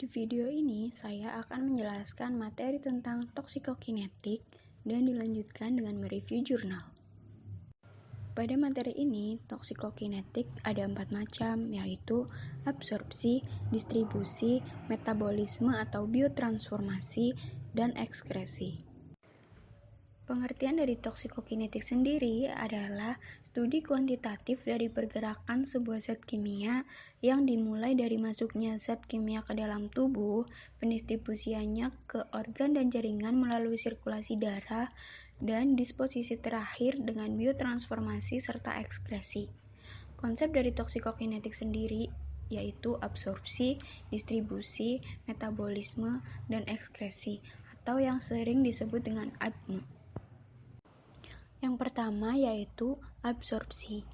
Di video ini, saya akan menjelaskan materi tentang toksikokinetik dan dilanjutkan dengan mereview jurnal. Pada materi ini, toksikokinetik ada 4 macam, yaitu absorpsi, distribusi, metabolisme atau biotransformasi, dan ekskresi. Pengertian dari toksikokinetik sendiri adalah studi kuantitatif dari pergerakan sebuah zat kimia yang dimulai dari masuknya zat kimia ke dalam tubuh, pendistribusiannya ke organ dan jaringan melalui sirkulasi darah, dan disposisi terakhir dengan biotransformasi serta ekskresi. Konsep dari toksikokinetik sendiri yaitu absorpsi, distribusi, metabolisme, dan ekskresi, atau yang sering disebut dengan ADME. Yang pertama yaitu absorpsi.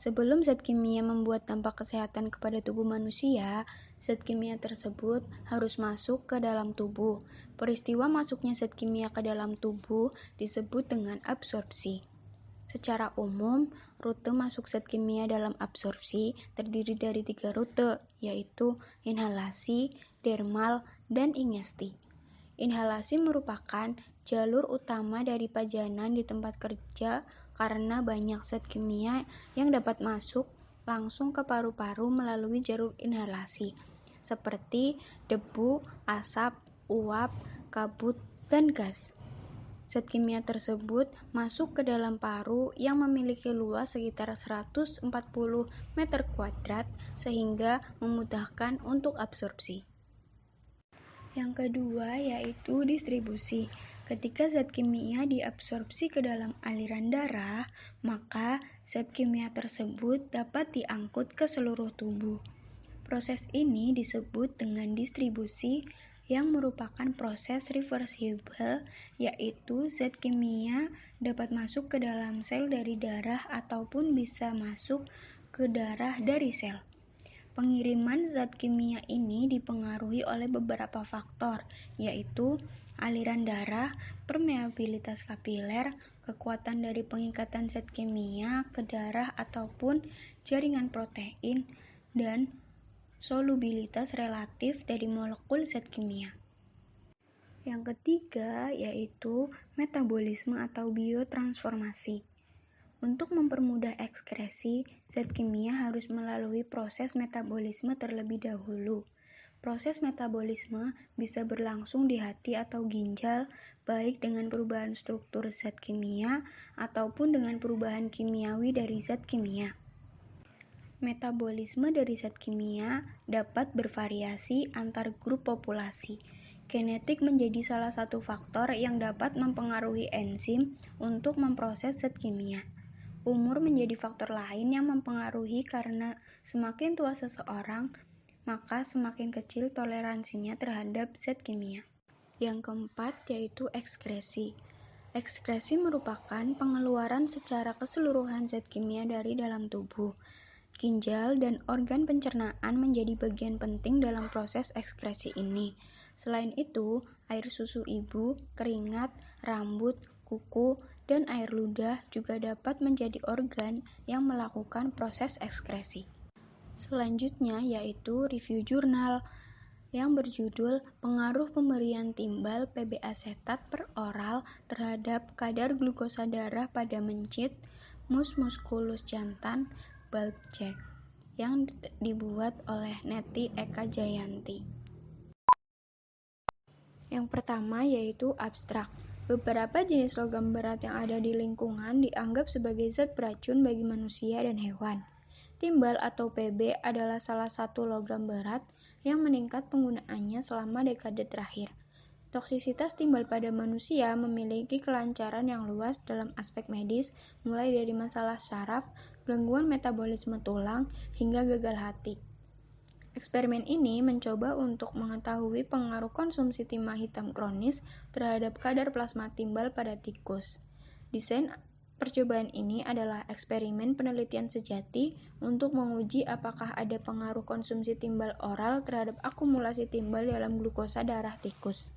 Sebelum zat kimia membuat dampak kesehatan kepada tubuh manusia, zat kimia tersebut harus masuk ke dalam tubuh. Peristiwa masuknya zat kimia ke dalam tubuh disebut dengan absorpsi. Secara umum, rute masuk zat kimia dalam absorpsi terdiri dari 3 rute, yaitu inhalasi, dermal, dan ingesti. Inhalasi merupakan jalur utama dari pajanan di tempat kerja karena banyak zat kimia yang dapat masuk langsung ke paru-paru melalui jalur inhalasi, seperti debu, asap, uap, kabut, dan gas. Zat kimia tersebut masuk ke dalam paru yang memiliki luas sekitar 140 meter kuadrat sehingga memudahkan untuk absorpsi. Yang kedua yaitu distribusi. Ketika zat kimia diabsorpsi ke dalam aliran darah, maka zat kimia tersebut dapat diangkut ke seluruh tubuh. Proses ini disebut dengan distribusi yang merupakan proses reversible, yaitu zat kimia dapat masuk ke dalam sel dari darah ataupun bisa masuk ke darah dari sel. Pengiriman zat kimia ini dipengaruhi oleh beberapa faktor, yaitu aliran darah, permeabilitas kapiler, kekuatan dari pengikatan zat kimia ke darah ataupun jaringan protein, dan solubilitas relatif dari molekul zat kimia. Yang ketiga yaitu metabolisme atau biotransformasi. Untuk mempermudah ekskresi, zat kimia harus melalui proses metabolisme terlebih dahulu. Proses metabolisme bisa berlangsung di hati atau ginjal, baik dengan perubahan struktur zat kimia ataupun dengan perubahan kimiawi dari zat kimia. Metabolisme dari zat kimia dapat bervariasi antar grup populasi. Genetik menjadi salah satu faktor yang dapat mempengaruhi enzim untuk memproses zat kimia. Umur menjadi faktor lain yang mempengaruhi karena semakin tua seseorang, maka semakin kecil toleransinya terhadap zat kimia. Yang keempat yaitu ekskresi. Ekskresi merupakan pengeluaran secara keseluruhan zat kimia dari dalam tubuh. Ginjal dan organ pencernaan menjadi bagian penting dalam proses ekskresi ini. Selain itu, air susu ibu, keringat, rambut, kuku, dan air ludah juga dapat menjadi organ yang melakukan proses ekskresi. Selanjutnya yaitu review jurnal yang berjudul Pengaruh Pemberian Timbal PB-asetat per oral terhadap kadar glukosa darah pada mencit mus musculus jantan bulb check yang dibuat oleh Neti Eka Jayanti. Yang pertama yaitu abstrak. Beberapa jenis logam berat yang ada di lingkungan dianggap sebagai zat beracun bagi manusia dan hewan. Timbal atau PB adalah salah satu logam berat yang meningkat penggunaannya selama dekade terakhir. Toksisitas timbal pada manusia memiliki kelancaran yang luas dalam aspek medis, mulai dari masalah saraf, gangguan metabolisme tulang, hingga gagal hati. Eksperimen ini mencoba untuk mengetahui pengaruh konsumsi timah hitam kronis terhadap kadar plasma timbal pada tikus. Desain percobaan ini adalah eksperimen penelitian sejati untuk menguji apakah ada pengaruh konsumsi timbal oral terhadap akumulasi timbal dalam glukosa darah tikus.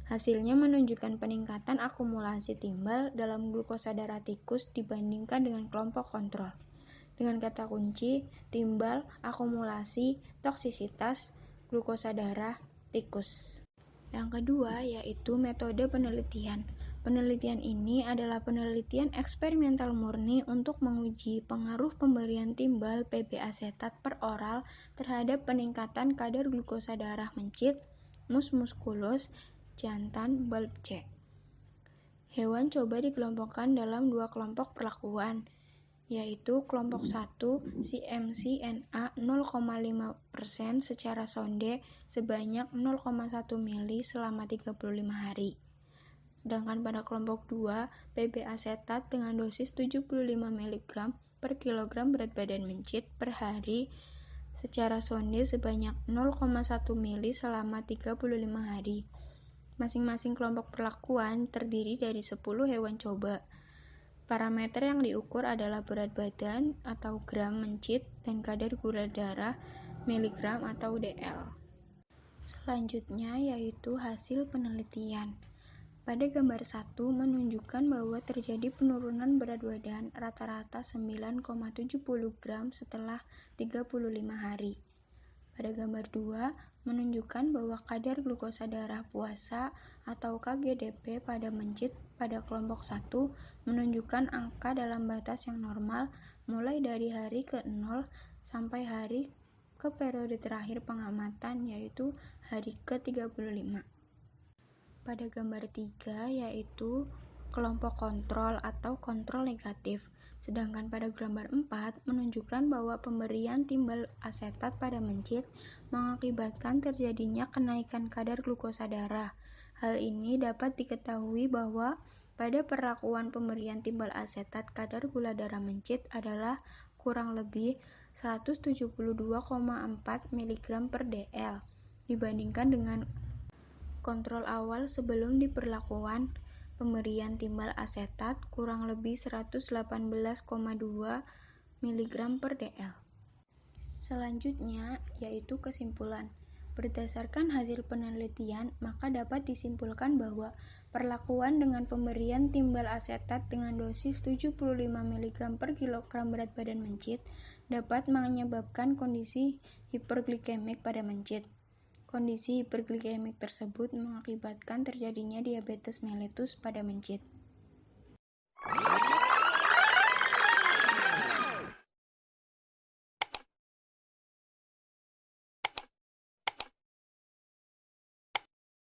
Hasilnya menunjukkan peningkatan akumulasi timbal dalam glukosa darah tikus dibandingkan dengan kelompok kontrol. Dengan kata kunci, timbal, akumulasi, toksisitas, glukosa darah, tikus. Yang kedua yaitu metode penelitian. Penelitian ini adalah penelitian eksperimental murni untuk menguji pengaruh pemberian timbal PB asetat per oral terhadap peningkatan kadar glukosa darah mencit, mus musculus, jantan, bulb C. Hewan coba dikelompokkan dalam dua kelompok perlakuan, yaitu kelompok 1 CMC-NA 0,5% secara sonde sebanyak 0,1 mili selama 35 hari. Sedangkan pada kelompok 2, PB asetat dengan dosis 75 mg per kilogram berat badan mencit per hari secara sonde sebanyak 0,1 mili selama 35 hari. Masing-masing kelompok perlakuan terdiri dari 10 hewan coba. Parameter yang diukur adalah berat badan atau gram mencit dan kadar gula darah miligram atau DL. Selanjutnya yaitu hasil penelitian. Pada gambar 1 menunjukkan bahwa terjadi penurunan berat badan rata-rata 9,70 gram setelah 35 hari. Pada gambar 2 menunjukkan bahwa kadar glukosa darah puasa atau KGDP pada mencit pada kelompok 1 menunjukkan angka dalam batas yang normal mulai dari hari ke-0 sampai hari ke periode terakhir pengamatan yaitu hari ke-35. Pada gambar 3 yaitu kelompok kontrol atau kontrol negatif. Sedangkan pada gambar 4 menunjukkan bahwa pemberian timbal asetat pada mencit mengakibatkan terjadinya kenaikan kadar glukosa darah. Hal ini dapat diketahui bahwa pada perlakuan pemberian timbal asetat kadar gula darah mencit adalah kurang lebih 172,4 mg per dl dibandingkan dengan kontrol awal sebelum diperlakukan pemberian timbal asetat kurang lebih 118,2 mg per dl. Selanjutnya yaitu kesimpulan. Berdasarkan hasil penelitian, maka dapat disimpulkan bahwa perlakuan dengan pemberian timbal asetat dengan dosis 75 mg per kilogram berat badan mencit dapat menyebabkan kondisi hiperglikemik pada mencit. Kondisi hiperglikemik tersebut mengakibatkan terjadinya diabetes mellitus pada mencit.